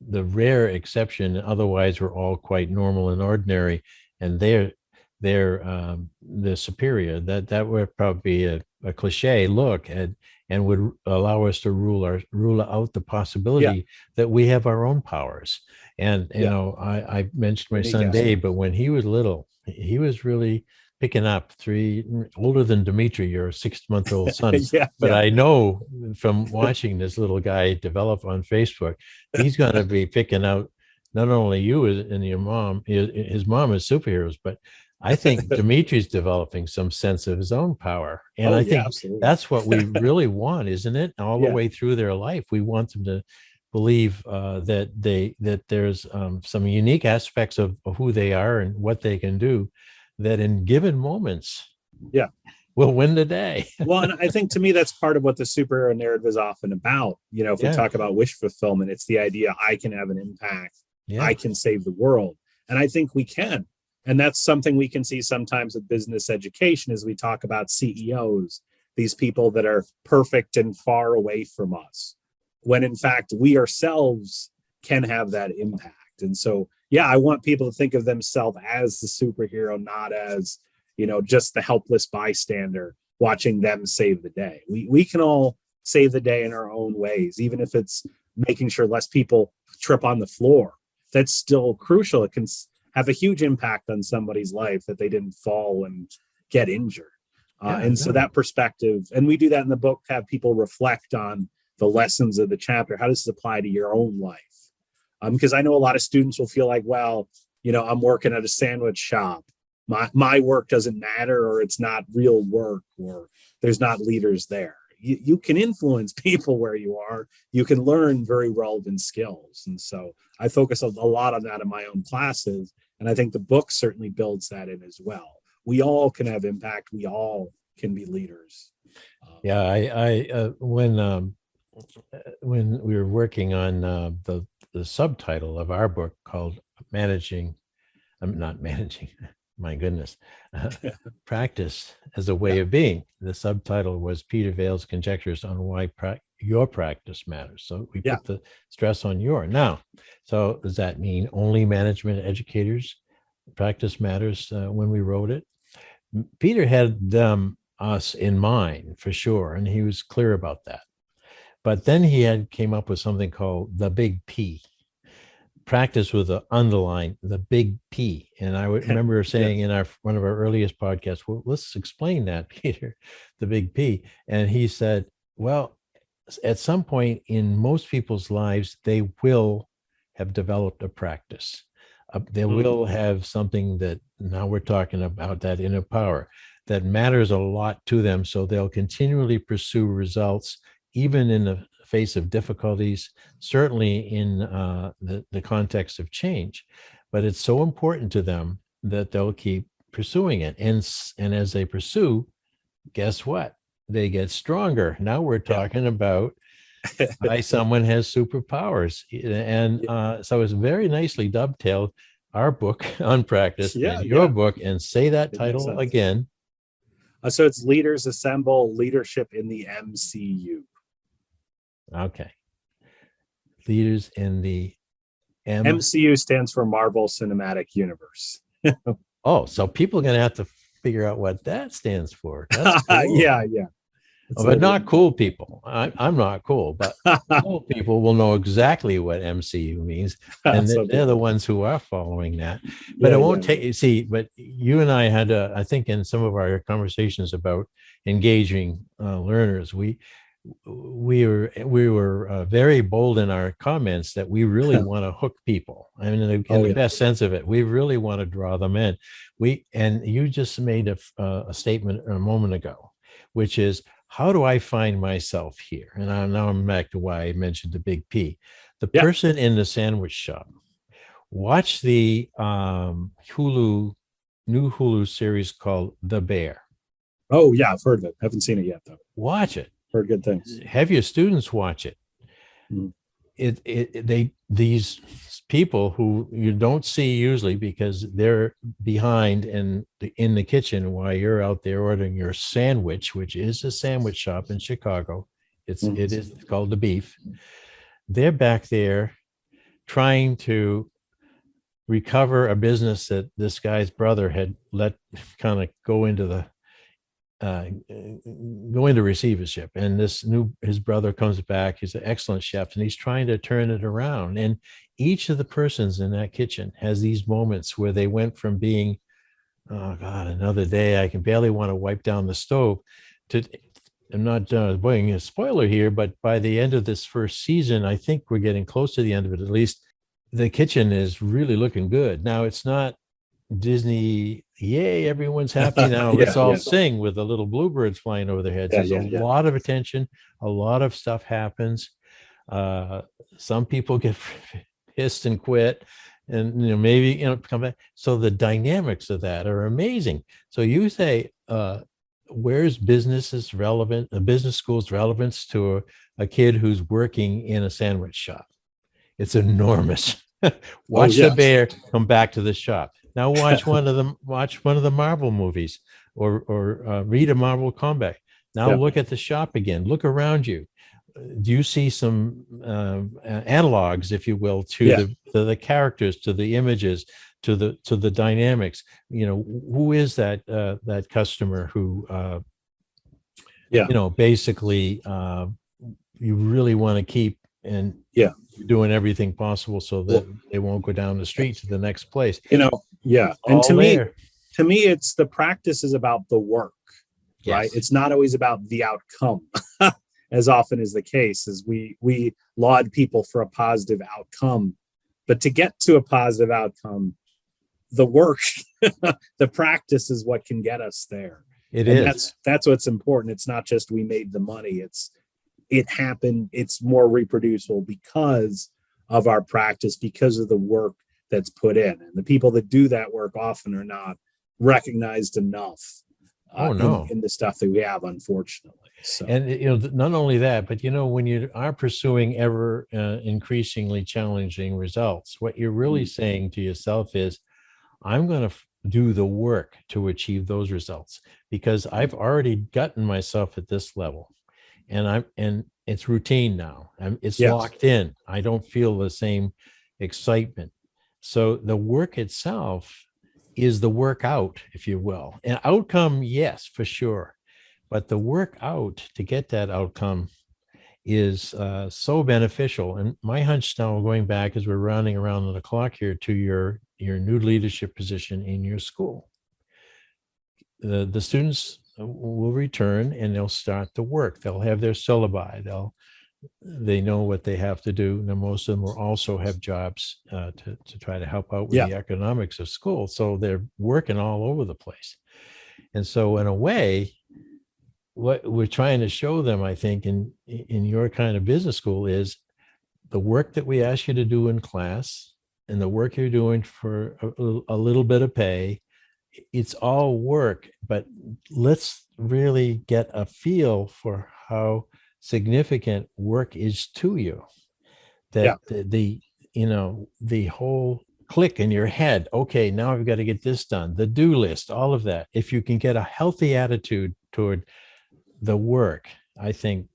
rare exception, otherwise we're all quite normal and ordinary, and they're the superior. That would probably be a cliche look at, and would allow us to rule out the possibility that we have our own powers. And I mentioned my son Dave, but when he was little, he was really picking up older than Dimitri, your 6-month-old son. But I know from watching this little guy develop on Facebook, he's going to be picking out not only you and your mom, his mom is superheroes, but I think Dimitri's developing some sense of his own power. And I think that's what we really want, isn't it? All the way through their life, we want them to believe that there's some unique aspects of who they are and what they can do, that in given moments, will win the day. Well, and I think to me, that's part of what the superhero narrative is often about. If we talk about wish fulfillment, it's the idea I can have an impact. I can save the world. And I think we can. And that's something we can see sometimes with business education as we talk about CEOs, these people that are perfect and far away from us, when in fact we ourselves can have that impact. And so, I want people to think of themselves as the superhero, not as, just the helpless bystander watching them save the day. We can all save the day in our own ways, even if it's making sure less people trip on the floor. That's still crucial. It can have a huge impact on somebody's life that they didn't fall and get injured. So that perspective, and we do that in the book, have people reflect on the lessons of the chapter. How does this apply to your own life? Because I know a lot of students will feel like, well, I'm working at a sandwich shop. My work doesn't matter, or it's not real work, or there's not leaders there. You can influence people where you are. You can learn very relevant skills. And so I focus a lot on that in my own classes. And I think the book certainly builds that in as well. We all can have impact. We all can be leaders. When we were working on the subtitle of our book called my goodness, Practice as a Way of Being. The subtitle was Peter Vale's Conjectures on Why Your Practice Matters. So we put the stress on your. Now, so does that mean only management educators practice matters when we wrote it? Peter had us in mind for sure, and he was clear about that. But then he came up with something called the Big P. Practice with the underline, the Big P. And I remember saying in one of our earliest podcasts, well, let's explain that, Peter, the Big P. And he said, well, at some point in most people's lives, they will have developed a practice. They will have something that, now we're talking about that inner power, that matters a lot to them. So they'll continually pursue results, even in the face of difficulties, certainly in the context of change. But it's so important to them that they'll keep pursuing it. And as they pursue, guess what? They get stronger. Now we're talking about why someone has superpowers. And so it's very nicely dovetailed our book, Unpracticed, Yeah, and your yeah, book, and say that it makes title sense. again. So it's Leaders Assemble Leadership in the MCU. Okay. Leaders in the MCU stands for Marvel Cinematic Universe. Oh, so people are going to have to figure out what that stands for. That's cool. Yeah, yeah. But not cool people. I'm not cool, but cool people will know exactly what MCU means, and they're the ones who are following that. But yeah, it won't yeah. take. See, but you and I had, I think, in some of our conversations about engaging learners, we were very bold in our comments that we really want to hook people. I mean, in the best sense of it, we really want to draw them in. And you just made a statement a moment ago, which is, how do I find myself here? And now I'm back to why I mentioned the big P. The person in the sandwich shop. Watch the new Hulu series called The Bear. Oh yeah, I've heard of it. Haven't seen it yet though. Watch it. Heard good things. Have your students watch it. These people who you don't see usually because they're behind in the kitchen while you're out there ordering your sandwich, which is a sandwich shop in Chicago. It is called The Beef. They're back there trying to recover a business that this guy's brother had let kind of go into receivership, and his brother comes back. He's an excellent chef, and he's trying to turn it around. And each of the persons in that kitchen has these moments where they went from being, oh God, another day, I can barely want to wipe down the stove, to, I'm not being a spoiler here, but by the end of this first season, I think we're getting close to the end of it. At least the kitchen is really looking good. Now it's not Disney, yay, everyone's happy now. Let's all sing with the little bluebirds flying over their heads. There's a lot of attention, a lot of stuff happens. Some people get pissed and quit, and maybe come back. So the dynamics of that are amazing. So you say, where's business school's relevance to a kid who's working in a sandwich shop? It's enormous. Watch The Bear, come back to the shop. Now watch one of the Marvel movies, or read a Marvel comic. Now look at the shop again. Look around you. Do you see some analogs, if you will, to the characters, to the images, to the dynamics? Who is that customer who basically you really want to keep, and doing everything possible so that they won't go down the street to the next place. And to me, it's the practice is about the work, right? It's not always about the outcome, as often is the case. Is we laud people for a positive outcome, but to get to a positive outcome, the work, the practice is what can get us there. That's what's important. It's not just we made the money. It happened. It's more reproducible because of our practice, because of the work that's put in. And the people that do that work often are not recognized enough in the stuff that we have, unfortunately. So. And not only that, but when you are pursuing ever increasingly challenging results, what you're really saying to yourself is, I'm going to do the work to achieve those results, because I've already gotten myself at this level. And it's routine now. It's locked in. I don't feel the same excitement. So the work itself is the workout, if you will. An outcome, yes, for sure. But the work out to get that outcome is so beneficial. And my hunch now, going back as we're rounding around the clock here, to your new leadership position in your school, the students will return and they'll start the work. They'll have their syllabi. They know what they have to do. And most of them will also have jobs to try to help out with the economics of school. So they're working all over the place. And so in a way, what we're trying to show them, I think, in your kind of business school, is the work that we ask you to do in class and the work you're doing for a little bit of pay. It's all work, but let's really get a feel for how significant work is to you. That the whole click in your head. Okay, now I've got to get this done. The do list, all of that. If you can get a healthy attitude toward the work, I think,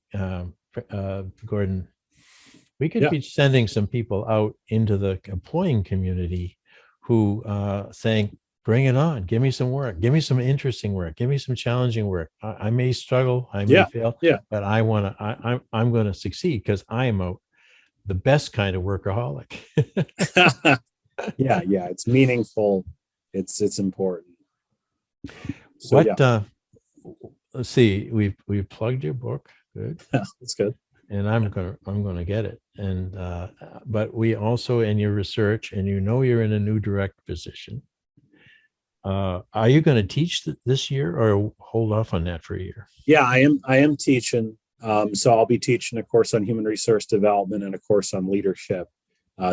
Gordon, we could Yeah. be sending some people out into the employing community who saying, bring it on, give me some work, give me some interesting work, give me some challenging work. I may struggle, I may Yeah. fail, Yeah. but I'm going to succeed because I am the best kind of workaholic. Yeah. Yeah. It's meaningful. It's important. So yeah, What let's see, we've plugged your book. Good. that's good. And I'm gonna get it. And but we also, in your research, and you're in a new direct position. Are you going to teach this year, or hold off on that for a year? Yeah, I am teaching. So I'll be teaching a course on human resource development and a course on leadership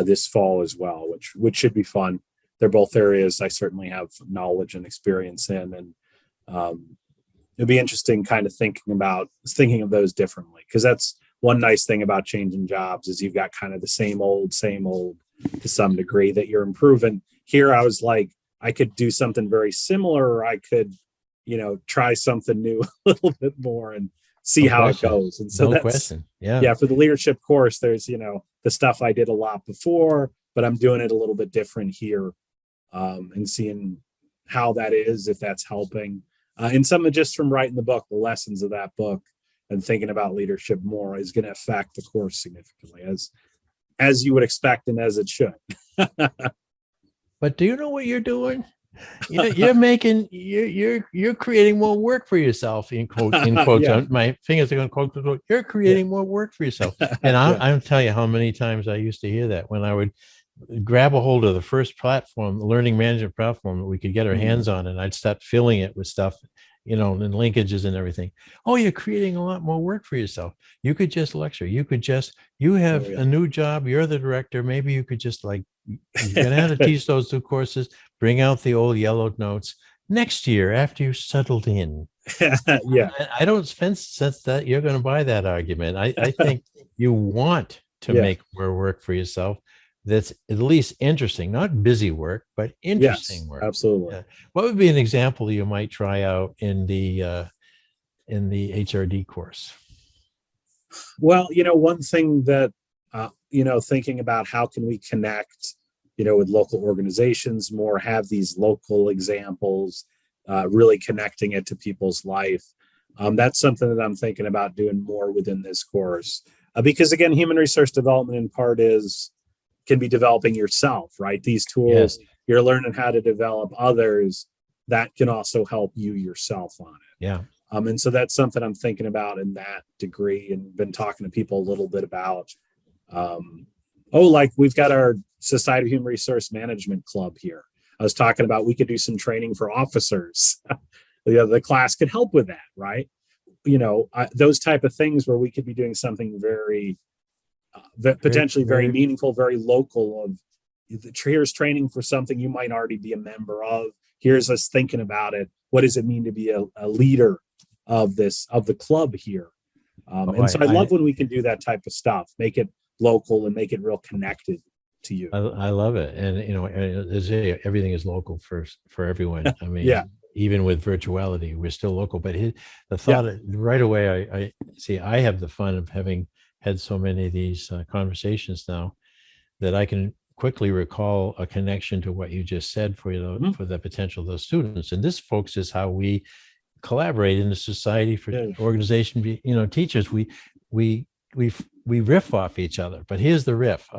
this fall as well, which should be fun. They're both areas I certainly have knowledge and experience in, and it'll be interesting kind of thinking of those differently, because that's one nice thing about changing jobs is you've got kind of the same old to some degree that you're improving. Here I was like, I could do something very similar, or I could, try something new a little bit more and see how it goes. And so No that's question. Yeah. yeah, for the leadership course, there's, the stuff I did a lot before, but I'm doing it a little bit different here, and seeing how that is, if that's helping. And some of just from writing the book, the lessons of that book and thinking about leadership more is going to affect the course significantly, as you would expect and as it should. But do you know what you're doing? You're creating more work for yourself, in quotes. Yeah. My fingers are going quote. You're creating more work for yourself. And I'll tell you how many times I used to hear that when I would grab a hold of the first platform, the learning management platform that we could get our hands on, and I'd start filling it with stuff, and linkages and everything. Oh, you're creating a lot more work for yourself. You could just lecture. You have a new job. You're the director. Maybe you could just you're going to have to teach those two courses, bring out the old yellowed notes next year after you settled in. Yeah. I don't sense that you're going to buy that argument. I think you want to make more work for yourself. That's at least interesting, not busy work, but interesting work. Absolutely. What would be an example you might try out in the HRD course? Well, one thing that, thinking about how can we connect, with local organizations more, have these local examples, really connecting it to people's life. That's something that I'm thinking about doing more within this course, because again, human resource development in part can be developing yourself, right? These tools, you're learning how to develop others that can also help you yourself on it. Yeah. And so that's something I'm thinking about in that degree, and been talking to people a little bit about. Like we've got our Society of Human Resource Management Club here. I was talking about we could do some training for officers. The class could help with that, right? Those type of things where we could be doing something very potentially very meaningful, very local. Here's training for something you might already be a member of. Here's us thinking about it. What does it mean to be a leader of the club here? I love when we can do that type of stuff, make it local and make it real connected to you. I love it. And, everything is local for everyone. I mean, even with virtuality, we're still local, but the thought right away, I see, I have the fun of having had so many of these conversations now that I can quickly recall a connection to what you just said for the potential of those students. And this, folks, is how we collaborate in the Society for Organization, teachers. We riff off each other, but here's the riff.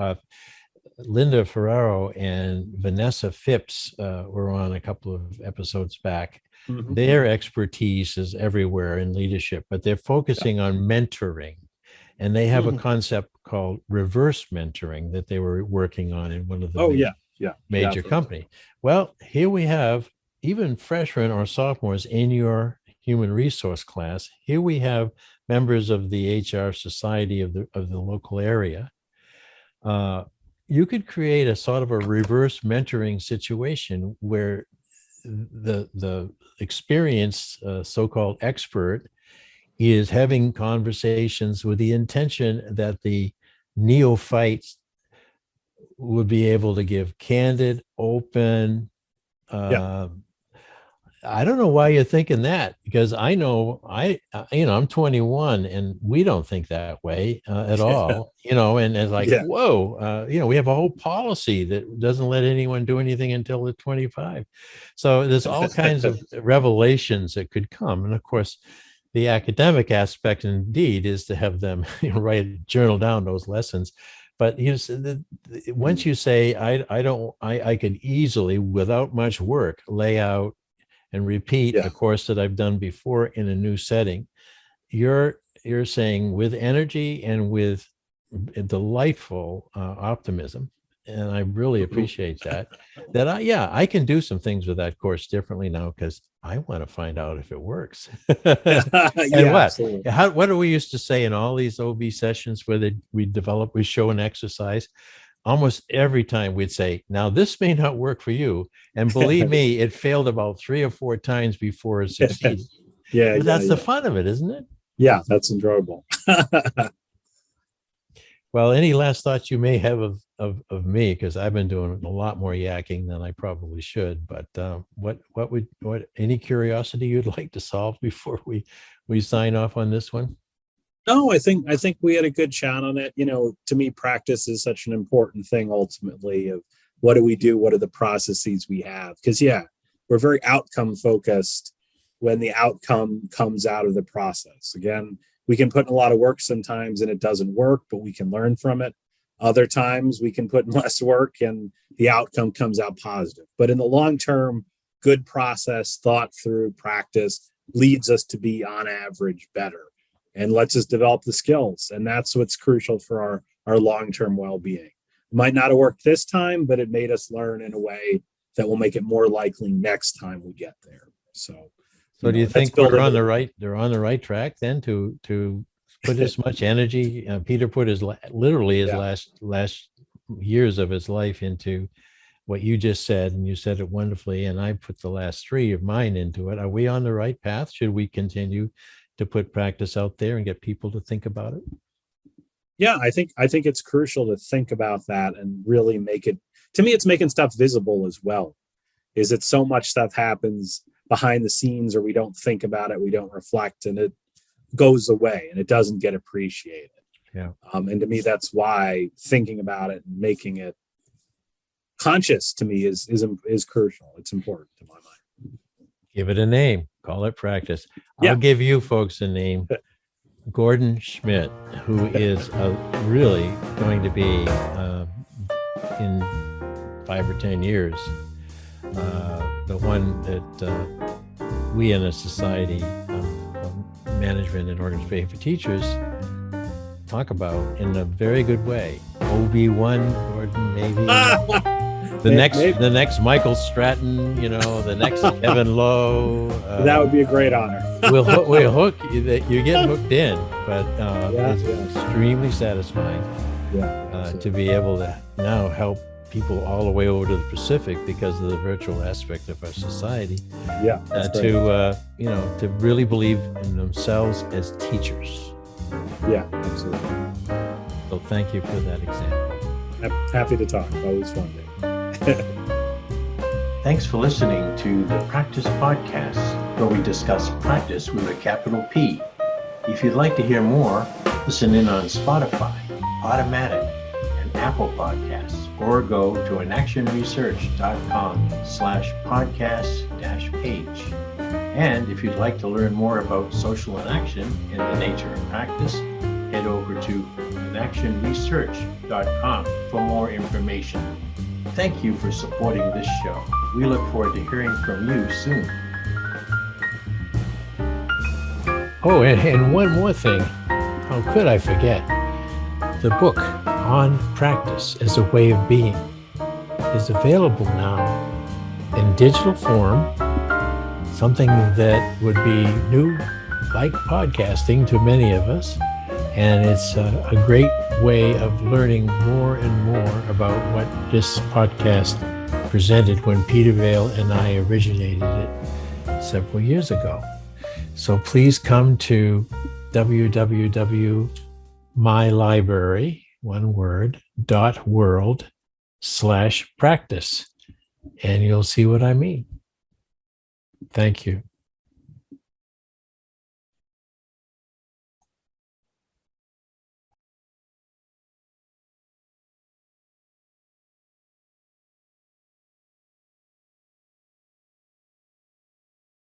Linda Ferraro and Vanessa Phipps were on a couple of episodes back. Their expertise is everywhere in leadership, but they're focusing on mentoring. And they have a concept called reverse mentoring that they were working on in one of the major company. Well, here we have even freshmen or sophomores in your human resource class. Here we have members of the HR society of the local area. You could create a sort of a reverse mentoring situation where the experienced so-called expert is having conversations with the intention that the neophyte would be able to give candid, open, I don't know why you're thinking that, because I know I'm 21 and we don't think that way at all, and it's like, whoa, we have a whole policy that doesn't let anyone do anything until they're 25. So there's all kinds of revelations that could come. And of course, the academic aspect indeed is to have them journal down those lessons. But once you say, I could easily, without much work, lay out and repeat a course that I've done before in a new setting, you're saying with energy and with delightful optimism, and I really appreciate that I can do some things with that course differently now, because I want to find out if it works. And what do we used to say in all these OB sessions where we show an exercise? Almost every time we'd say, now this may not work for you. And believe me, it failed about 3 or 4 times before it succeeded. But that's the fun of it, isn't it? Yeah, that's enjoyable. Well, any last thoughts you may have of me, because I've been doing a lot more yakking than I probably should. But what any curiosity you'd like to solve before we sign off on this one? No, I think we had a good chat on it. To me, practice is such an important thing ultimately, of what do we do? What are the processes we have? Because we're very outcome focused when the outcome comes out of the process. Again, we can put in a lot of work sometimes and it doesn't work, but we can learn from it. Other times we can put in less work and the outcome comes out positive. But in the long term, good process, thought through practice leads us to be on average better and lets us develop the skills. And that's what's crucial for our long-term well-being. It might not have worked this time, but it made us learn in a way that will make it more likely next time we get there. So do you think they're on the right track then to put as much energy? Peter put his last years of his life into what you just said, and you said it wonderfully. And I put the last 3 of mine into it. Are we on the right path? Should we continue to put practice out there and get people to think about it? Yeah, I think it's crucial to think about that and really make it, to me, it's making stuff visible as well. Is it so much stuff happens behind the scenes, or we don't think about it, we don't reflect, and it goes away and it doesn't get appreciated. Yeah. And to me, that's why thinking about it and making it conscious to me is crucial. It's important to my mind. Give it a name. Call it practice. I'll give you folks a name. Gordon Schmidt, who is really going to be in 5 or 10 years, the one that we in a society of management and organization for teachers talk about in a very good way. OB1, Gordon, maybe. The next Michael Stratton, the next Kevin Lowe. That would be a great honor. we'll hook you. You get hooked in, but it's extremely satisfying to be able to now help people all the way over to the Pacific because of the virtual aspect of our society. To really believe in themselves as teachers. Yeah, absolutely. So thank you for that example. Happy to talk. Always fun. Thanks for listening to the Practice Podcast, where we discuss practice with a capital P. If you'd like to hear more, listen in on Spotify, Automatic, and Apple Podcasts, or go to inactionresearch.com/podcast-page. And if you'd like to learn more about social inaction and the nature of practice, head over to inactionresearch.com for more information. Thank you for supporting this show. We look forward to hearing from you soon. Oh, and one more thing. How could I forget? The book on practice as a way of being is available now in digital form, something that would be new, like podcasting to many of us. And it's a great way of learning more and more about what this podcast presented when Peter Vale and I originated it several years ago. So please come to www.mylibrary.world replanting.world/practice, and you'll see what I mean. Thank you.